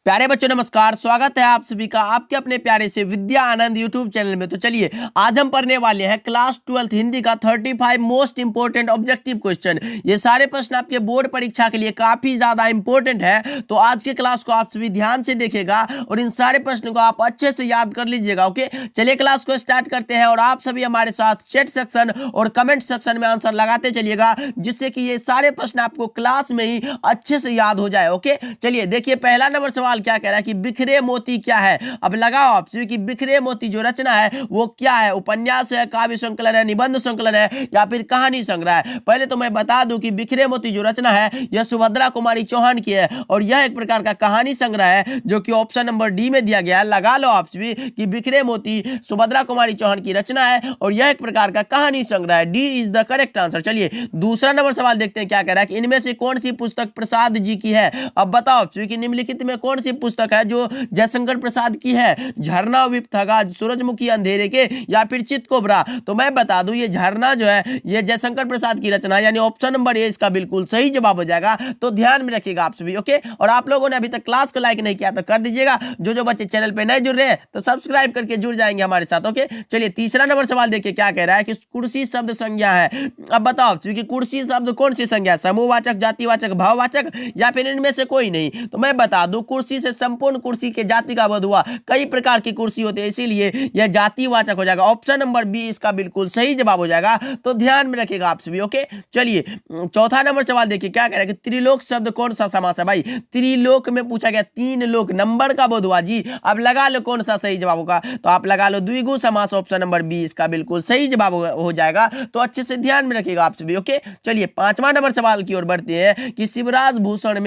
प्यारे बच्चों नमस्कार, स्वागत है आप सभी का आपके अपने प्यारे से विद्या आनंद यूट्यूब चैनल में। तो चलिए आज हम पढ़ने वाले हैं क्लास 12 हिंदी का 35 मोस्ट इंपोर्टेंट ऑब्जेक्टिव क्वेश्चन। ये सारे प्रश्न आपके बोर्ड परीक्षा के लिए काफी ज्यादा इंपॉर्टेंट है, तो आज के क्लास को आप सभी ध्यान से देखेगा और इन सारे प्रश्नों को आप अच्छे से याद कर लीजिएगा। ओके, चलिए क्लास को स्टार्ट करते हैं और आप सभी हमारे साथ चैट सेक्शन और कमेंट सेक्शन में आंसर लगाते चलिएगा, जिससे कि ये सारे प्रश्न आपको क्लास में ही अच्छे से याद हो जाए। ओके, चलिए देखिए पहला नंबर सवाल क्या कह रहा है कि बिखरे मोती क्या है। अब लगाओ आप कि बिखरे मोती जो रचना है वो क्या है, उपन्यास है, काव्य संकलन है, निबंध संकलन है या फिर कहानी संग्रह है। पहले तो मैं बता दूं कि बिखरे मोती जो रचना है यह सुभद्रा कुमारी चौहान की है और यह एक प्रकार का कहानी संग्रह है जो कि ऑप्शन नंबर डी में दिया गया है। लगा लो आप भी कि बिखरे मोती सुभद्रा कुमारी चौहान की रचना है और यह एक प्रकार का कहानी संग्रह है। D is the correct answer. चलिए दूसरा नंबर सवाल देखते हैं क्या कह रहा है कि इनमें से कौन सी पुस्तक प्रसाद जी की है। अब बताओ कि निम्नलिखित में कौन सी पुस्तक है जो जयशंकर प्रसाद की है। झरना विपथगा, सूरजमुखी अंधेरे के या फिर चित कोबरा। तो मैं बता दूं ये झरना जो है ये जयशंकर प्रसाद की रचना यानी ऑप्शन नंबर ए इसका बिल्कुल सही जवाब हो जाएगा। तो ध्यान में रखिएगा आप सभी। ओके, और आप लोगों ने अभी तक क्लास को लाइक नहीं किया तो कर दीजिएगा। जो बच्चे चैनल पे नए जुड़ रहे हैं तो सब्सक्राइब करके जुड़ जाएंगे हमारे साथ। ओके, चलिए तीसरा नंबर सवाल देखिए क्या कह रहा है कि कुर्सी शब्द संज्ञा है। अब बताओ कि कुर्सी शब्द कौन सी संज्ञा, समूहवाचक, जातिवाचक, भाववाचक या फिर इनमें से कोई नहीं। तो मैं बता दूं कुर्सी से संपूर्ण कुर्सी के जाति का बोध हुआ। कई प्रकार की कुर्सी होती है इसीलिए यह जातिवाचक हो जाएगा। ऑप्शन नंबर बी इसका बिल्कुल सही जवाब हो जाएगा। तो ध्यान में रखिएगा आप सभी। ओके, चलिए चौथा नंबर सवाल देखिए क्या कह रहा है कि त्रिलोक शब्द कौन सा समास है। भाई त्रिलोक में पूछा गया तीन लोक नंबर का बोध हुआ जी। अब लगा लो कौन सा सही जवाब होगा, तो आप लगा लो द्विगु समास। ऑप्शन नंबर बी इसका बिल्कुल सही जवाब हो जाएगा। तो अच्छे से ध्यान में रखिएगा आप सभी। ओके, चलिए पांचवा नंबर सवाल की ओर बढ़ते हैं कि शिवराज भूषण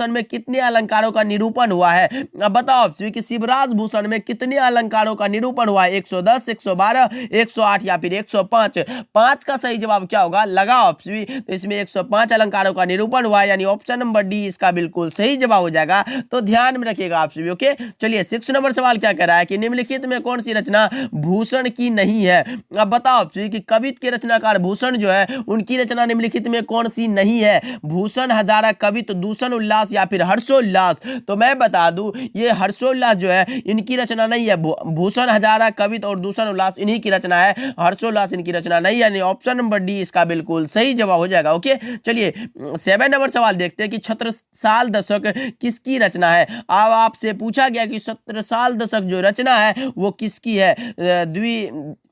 में कितने अलंकारों का निरूपण हुआ है। अब बताओ कि शिवराज भूषण में कितने अलंकारों का निरूपण हुआ है, 110, 112, 108 या फिर 105। 5 का सही जवाब क्या होगा, लगाओ तो इसमें 105 अलंकारों का निरूपण हुआ है यानी ऑप्शन नंबर डी इसका बिल्कुल सही जवाब हो जाएगा। तो ध्यान में रखिएगा आप सभी। ओके, चलिए 6 नंबर सवाल क्या कह रहा है कि निम्नलिखित में कौन सी रचना भूषण की नहीं है। अब बताओ कि कवित्व के रचनाकार भूषण जो है उनकी रचना निम्नलिखित में कौन सी नहीं है। भूषण हजारा कवित्व, दूषण उल्लास या फिर हर्षोल्लास। तो मैं बता दूं ये हर्षोल्लास जो है इनकी रचना नहीं है। भूषण हजारा कवित्व और दूषण उल्लास इन्हीं की रचना है, हर्षोल्लास इनकी रचना नहीं है यानी ऑप्शन नंबर डी इसका बिल्कुल सही जवाब हो जाएगा। ओके, चलिए 7 नंबर सवाल देखते हैं कि छत्रसाल दशक किसकी रचना है। अब आपसे पूछा गया कि छत्रसाल दशक जो रचना है वो किसकी है,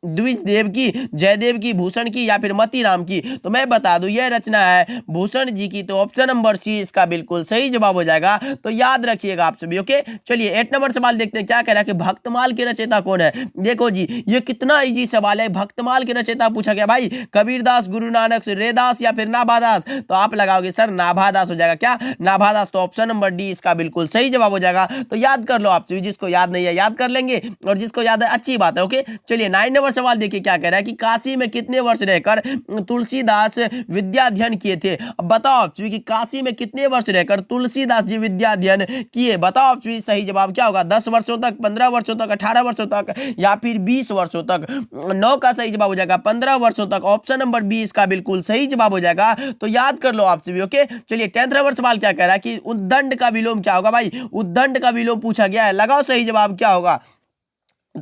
द्विजदेव की, जयदेव की, भूषण की या फिर मतीराम की। तो मैं बता दूं यह रचना है भूषण जी की। तो ऑप्शन नंबर सी इसका बिल्कुल सही जवाब हो जाएगा। तो याद रखिएगा आप सभी। ओके, चलिए 8 नंबर सवाल देखते हैं क्या कह रहा है कि भक्तमाल के रचयिता कौन है। देखो जी ये कितना इजी सवाल है। भक्तमाल के रचयिता पूछा गया भाई कबीरदास, गुरु नानक, रेदास या फिर नाभादास। तो आप लगाओगे सर नाभादास हो जाएगा क्या, नाभादास। तो ऑप्शन नंबर डी इसका बिल्कुल सही जवाब हो जाएगा। तो याद कर लो आप सभी, जिसको याद नहीं है याद कर लेंगे और जिसको याद है अच्छी बात है। ओके, चलिए 9 नंबर सवाल देखिए क्या कह रहा है कि काशी में कितने वर्ष रहकर तुलसीदास विद्या अध्ययन किए थे। अब बताओ कि काशी में कितने वर्ष रहकर तुलसीदास जी विद्या अध्ययन किए। बताओ सही जवाब क्या होगा, 10 वर्षों तक, 15 वर्षों तक, 18 वर्षों तक या फिर 20 वर्षों तक। 9 का सही जवाब हो जाएगा 15 वर्षों तक। ऑप्शन नंबर बी इसका बिल्कुल सही जवाब हो जाएगा। तो याद कर लो आप सभी। ओके, चलिए 10th नंबर सवाल क्या कह रहा है कि उद्दंड का विलोम क्या होगा। भाई उद्दंड का विलोम पूछा गया है, लगाओ सही जवाब क्या होगा।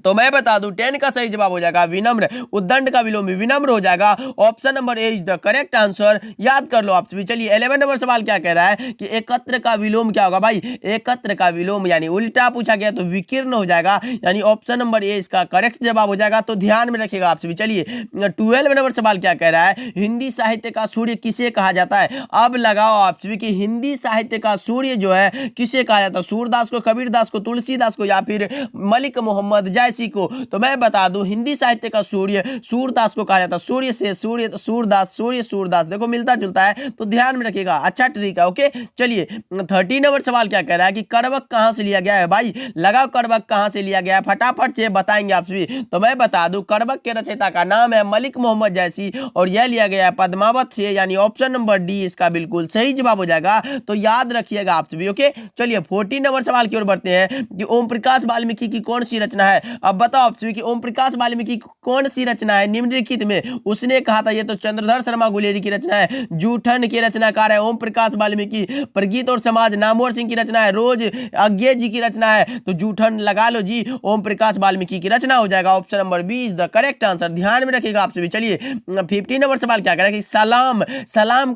तो मैं बता दूं 10 का सही जवाब हो जाएगा विनम्र। उद्दंड का विलोम विनम्र हो जाएगा। Option number A is the correct answer. याद कर लो आप सभी। चलिए 11 नंबर सवाल क्या कह रहा है कि एकत्र का विलोम क्या होगा। भाई एकत्र का विलोम यानी उल्टा पूछा गया तो विकीर्ण हो जाएगा यानी ऑप्शन नंबर ए इसका करेक्ट जवाब हो जाएगा। तो ध्यान में रखिएगा आप सभी। चलिए 12 नंबर सवाल क्या कह रहा है, हिंदी साहित्य का सूर्य किसे कहा जाता है। अब लगाओ आप सभी कि हिंदी साहित्य का सूर्य जो है किसे कहा जाता है, सूरदास को, कबीरदास को, तुलसीदास को या फिर मलिक मोहम्मद जैसी को। तो मैं बता दूं हिंदी साहित्य का सूर्य सूरदास को कहा जाता है। सूर्य से सूर्य, सूरदास, सूर्य सूरदास देखो मिलता जुलता है। तो ध्यान में रखिएगा, अच्छा ट्रिक है। ओके, चलिए 13 नंबर सवाल क्या कह रहा है कि करवक कहां से लिया गया है। भाई लगाओ करवक कहां से लिया गया है, फटाफट से बताएंगे आप सभी। तो मैं बता दूं करवक के रचयिता का नाम है मलिक मोहम्मद जैसी और यह लिया गया है पद्मावत से यानी ऑप्शन नंबर डी इसका बिल्कुल सही जवाब हो जाएगा। तो याद रखिएगा आप सभी। ओके, चलिए 14 नंबर सवाल की ओर बढ़ते हैं कि ओम प्रकाश वाल्मीकि की कौन सी रचना है। अब बताओ ऑप्शन कि ओम प्रकाश वाल्मीकि कौन सी रचना है निम्नलिखित में उसने कहा था, ये तो चंद्रधर शर्मा गुलेरी की रचना है, जूठन के रचनाकार है ओम प्रकाश वाल्मीकि, प्रगीत और समाज नामवर सिंह की रचना है, रोज अज्ञे जी की रचना है, तो जूठन लगा लो जी, ओम प्रकाश वाल्मीकि की रचना हो जाएगा। Option number B is the correct answer, ध्यान में रखिएगा आप सभी। चलिए 15 नंबर सवाल क्या कह रहा है कि सलाम सलाम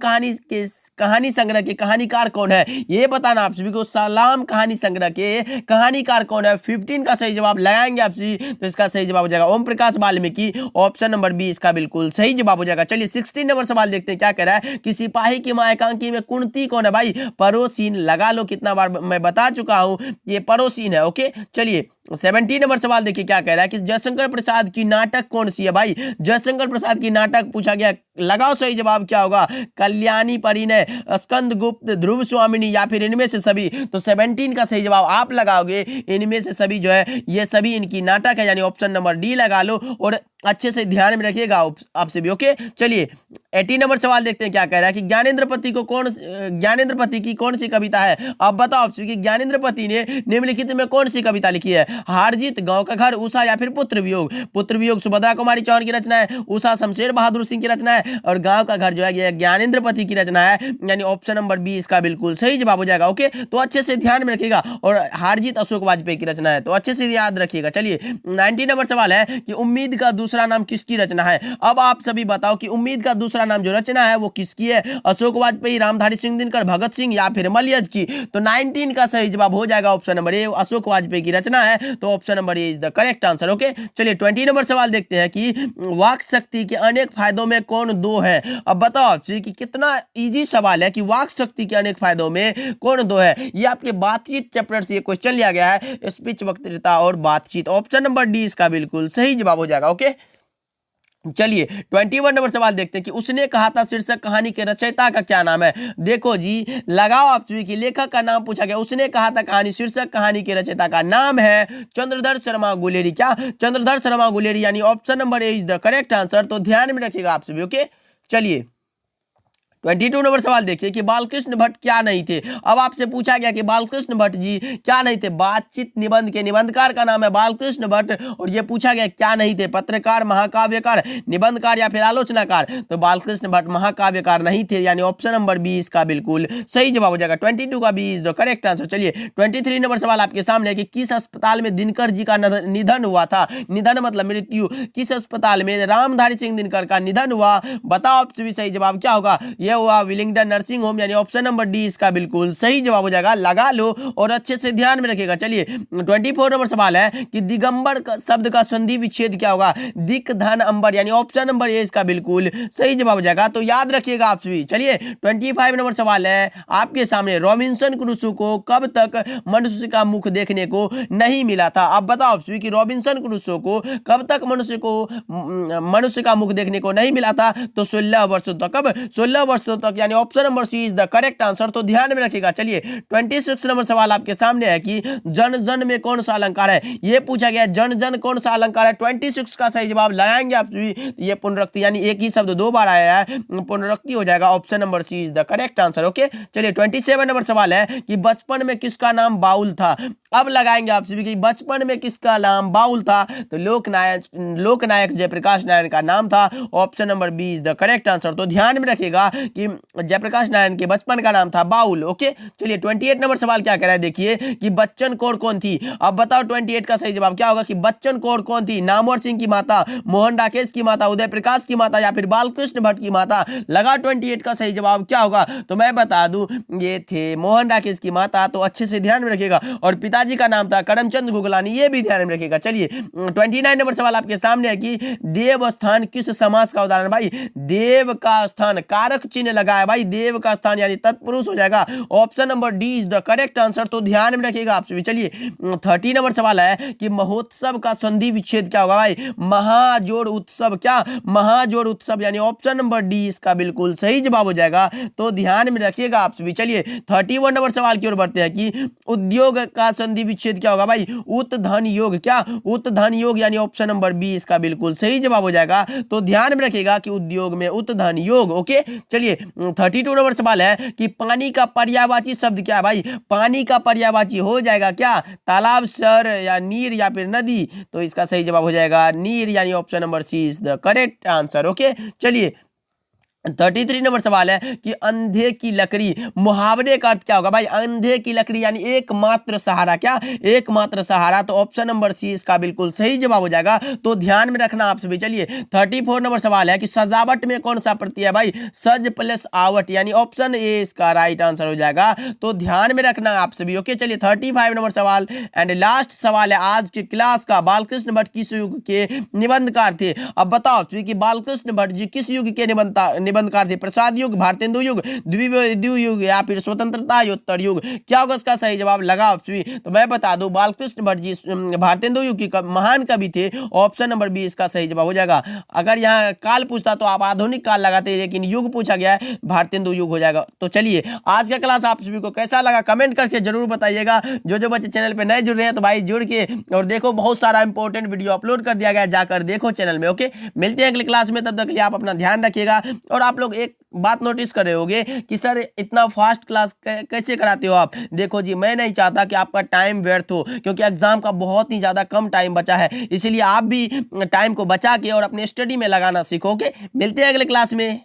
कहानी संग्रह के कहानीकार कौन है, ये बताना आप सभी को। सलाम कहानी संग्रह के कहानीकार कौन है, 15 का सही जवाब लगाएंगे आप सभी, तो इसका सही जवाब हो जाएगा Om Prakash Valmiki. Option number B इसका बिल्कुल सही जवाब हो जाएगा। चलिए 16 नंबर सवाल देखते हैं क्या कह रहा है कि सिपाही की मां एकांकी में कुंती कौन है भाई, पड़ोसीन लगा लो, कितना बार मैं बता चुका हूं ये पड़ोसीन है। ओके चलिए 17 नंबर सवाल देखिए क्या कह रहा है कि जयशंकर प्रसाद की नाटक कौन सी है भाई, जयशंकर प्रसाद की नाटक पूछा गया, लगाओ सही जवाब क्या होगा, कल्याणी, परिणय, स्कंद गुप्त, ध्रुव स्वामिनी या फिर इनमें से सभी। तो 17 का सही जवाब आप लगाओगे इनमें से सभी जो है ये सभी इनकी नाटक है, यानी ऑप्शन नंबर डी लगा लो और अच्छे से ध्यान में रखिएगा आपसे भी। ओके चलिए 18 नंबर सवाल देखते हैं क्या कह रहा है कि ज्ञानेंद्र पति की कौन सी कविता है। अब बताओ आपसे कि ज्ञानेंद्र पति ने निम्नलिखित में कौन सी कविता लिखी है, हार जीत, गांव का घर, उषा या फिर पुत्र वियोग। पुत्र वियोग सुभद्रा कुमारी चौहान की रचना है, उषा शमशेर बहादुर सिंह की रचना है और गांव का घर जो है ये ज्ञानेंद्र पति की रचना है, यानी ऑप्शन नंबर बी इसका बिल्कुल सही जवाब हो जाएगा। ओके तो अच्छे से ध्यान में रखिएगा, और हार जीत अशोक वाजपेयी की रचना है, तो अच्छे से याद रखिएगा। चलिए 19 नंबर सवाल है कि उम्मीद का दूसरा नाम किसकी रचना है। अब आप सभी बताओ कि उम्मीद का दूसरा नाम जो रचना है वो किसकी है, अशोक वाजपेयी, रामधारी सिंह दिनकर, भगत सिंह या फिर मलयज की। तो 19 का सही जवाब हो जाएगा option number A, Ashok Vajpayee की रचना है, तो option number A is the correct answer. Okay चलिए 20 नंबर सवाल देखते हैं कि वाक शक्ति के अनेक फायदों में कौन दो है। अब बताओ आपसे कि कितना इजी सवाल है कि वाक शक्ति के अनेक फायदों में कौन दो है, ये आपके बातचीत चैप्टर से ये क्वेश्चन लिया गया है, स्पीच, वक्तृता और बातचीत। ऑप्शन नंबर डी इसका बिल्कुल सही जवाब हो जाएगा। ओके चलिए 21 नंबर सवाल देखते हैं कि उसने कहा था शीर्षक कहानी के रचयिता का क्या नाम है। देखो जी लगाओ आप सभी की, लेखक का नाम पूछा गया, उसने कहा था कहानी, शीर्षक कहानी के रचयिता का नाम है चंद्रधर शर्मा गुलेरी। क्या चंद्रधर शर्मा गुलेरी, यानी option number A is the correct answer, तो ध्यान में रखिएगा आप सभी। ओके चलिए 22 नंबर सवाल देखिए कि बालकृष्ण भट्ट क्या नहीं थे। अब आपसे पूछा गया कि बालकृष्ण भट्ट जी क्या नहीं थे, बातचीत निबंध के निबंधकार का नाम है बालकृष्ण भट्ट, और ये पूछा गया क्या नहीं थे, पत्रकार, महाकाव्यकार, निबंधकार या फिर आलोचनाकार। तो बालकृष्ण भट्ट महाकाव्यकार नहीं थे, यानी ऑप्शन नंबर बी इसका बिल्कुल सही जवाब हो जाएगा। 22 का B is the correct answer. चलिए 23 नंबर सवाल आपके सामने है कि किस अस्पताल में दिनकर जी का निधन हुआ था। निधन मतलब मृत्यु, किस अस्पताल में रामधारी सिंह दिनकर का निधन हुआ, बताओ आप सभी सही जवाब क्या होगा, यह हुआ विलिंगडन नर्सिंग होम, यानी ऑप्शन नंबर डी इसका बिल्कुल सही जवाब हो जाएगा। लगा लो और अच्छे से ध्यान में रखिएगा। चलिए 24 नंबर सवाल है कि दिगंबर शब्द का संधि विच्छेद क्या होगा, दिक धन अंबर, यानी ऑप्शन नंबर ए इसका बिल्कुल सही जवाब हो जाएगा, तो याद रखिएगा आप सभी। चलिए 25 नंबर सवाल है आपके सामने, रॉबिन्सन क्रूसो को कब तक मनुष्य का मुख देखने को नहीं मिला था। अब बताओ आप सभी कि रॉबिन्सन क्रूसो को कब तक मनुष्य का मुख देखने को नहीं मिला था, तो 16 वर्षों तक। कब 16 वर्षों तक, यानी option number C is the correct answer, तो ध्यान में रखिएगा। चलिए 26 नंबर सवाल आपके सामने है कि जन जन में कौन सा अलंकार है, ये पूछा गया जन जन कौन सा अलंकार है। 26 का सही जवाब लगाएंगे आप ये पुनरुक्ति, यानी एक ही शब्द दो बार आया है, पुनरुक्ति हो जाएगा, option number C is the correct answer. Okay चलिए 27 नंबर सवाल है कि बचपन में किसका नाम बाउल था। अब लगाएंगे आप सभी कि बचपन में किसका नाम बाउल था, तो लोकनायक जयप्रकाश नारायण का नाम था, option number B is the correct answer, तो ध्यान में रखिएगा कि जयप्रकाश नारायण के बचपन का नाम था बाउल। ओके चलिए 28 नंबर सवाल क्या कह रहा है, देखिए कि बच्चन कौर कौन थी। अब बताओ 28 का सही जवाब क्या होगा कि बच्चन कौर कौन थी, नामवर सिंह की माता, मोहन राकेश की माता, उदय प्रकाश की माता या फिर बालकृष्ण भट्ट की माता। लगा 28 का सही जवाब क्या होगा, तो मैं बता दूं ये थे मोहन राकेश की माता, तो अच्छे से ध्यान में रखिएगा, और पिताजी का नाम था करमचंद गुगलानी, ये भी ध्यान में रखिएगा। चलिए 29 नंबर सवाल आपके सामने है कि देव स्थान किस समास का उदाहरण। भाई देव का स्थान, कारक चिन्ह लगा है भाई, देव का स्थान यानी तत्पुरुष हो जाएगा, option number D is the correct answer, तो ध्यान में रखिएगा आप सभी। चलिए 30 नंबर सवाल है कि महोत्सव का संधि विच्छेद क्या होगा भाई, महाजोड़ उत्सव। क्या महाजोड़ उत्सव, यानी ऑप्शन नंबर डी इसका बिल्कुल सही जवाब हो जाएगा, तो ध्यान में रखिएगा आप सभी। चलिए 31 नंबर सवाल की ओर बढ़ते हैं कि उद्योग का संधि विच्छेद क्या होगा भाई, उत धन योग। क्या उत धन योग, यानी ऑप्शन नंबर बी इसका बिल्कुल सही जवाब हो जाएगा, तो ध्यान में रखिएगा कि उद्योग में उत धन योग। ओके चलिए चलिए 32 नंबर सवाल है कि पानी का पर्यायवाची शब्द क्या है भाई। पानी का पर्यायवाची हो जाएगा क्या, तालाब, सर या नीर या फिर नदी। तो इसका सही जवाब हो जाएगा नीर, यानी option number C is the correct answer. Okay, चलिए 33 नंबर सवाल है कि अंधे की लकड़ी, मुहावरे का अर्थ क्या होगा भाई। अंधे की लकड़ी यानी एकमात्र सहारा, क्या एकमात्र सहारा। तो ऑप्शन नंबर सी इसका बिल्कुल सही जवाब हो जाएगा, तो ध्यान में रखना आप सभी। चलिए 34 नंबर सवाल है कि सजावट में कौन सा प्रत्यय है भाई। सज प्लस आवट, यानी ऑप्शन ए इसका राइट आंसर हो जाएगा, तो ध्यान में रखना आप सभी। ओके, चलिए 35 नंबर सवाल एंड लास्ट सवाल है आज के क्लास का। बालकृष्ण भट्ट किस युग के निबंधकार थे। अब बताओ कि बालकृष्ण भट्ट जी किस युग के निबंधकार थे। प्रसाद युग, भारतेंदु युग, द्विवेदी युग या फिर स्वतंत्रता उत्तर युग। क्या होगा इसका सही जवाब, लगा ऑप्शन। तो मैं बता दूं बालकृष्ण भट्ट जी भारतेंदु युग की महान कवि थे, ऑप्शन नंबर बी इसका सही जवाब हो जाएगा। अगर यहाँ काल पूछता तो आप आधुनिक काल लगाते, लेकिन युग पूछा गया है, भारतेंदु युग हो जाएगा। तो चलिए आज का क्लास आप सभी को कैसा लगा कमेंट करके जरूर बताइएगा। जो बच्चे चैनल पे नए जुड़ रहे हैं तो भाई जुड़ के और देखो, बहुत सारा इंपॉर्टेंट वीडियो अपलोड कर दिया गया, जाकर देखो चैनल में। ओके, मिलते हैं अगली क्लास में, तब तक के लिए आप अपना ध्यान रखिएगा। और आप लोग एक बात नोटिस कर रहे होंगे कि सर इतना फास्ट क्लास कैसे कराते हो आप। देखो जी, मैं नहीं चाहता कि आपका टाइम व्यर्थ हो, क्योंकि एग्जाम का बहुत ही ज्यादा कम टाइम बचा है, इसीलिए आप भी टाइम को बचा के और अपने स्टडी में लगाना सीखोगे। मिलते हैं अगले क्लास में।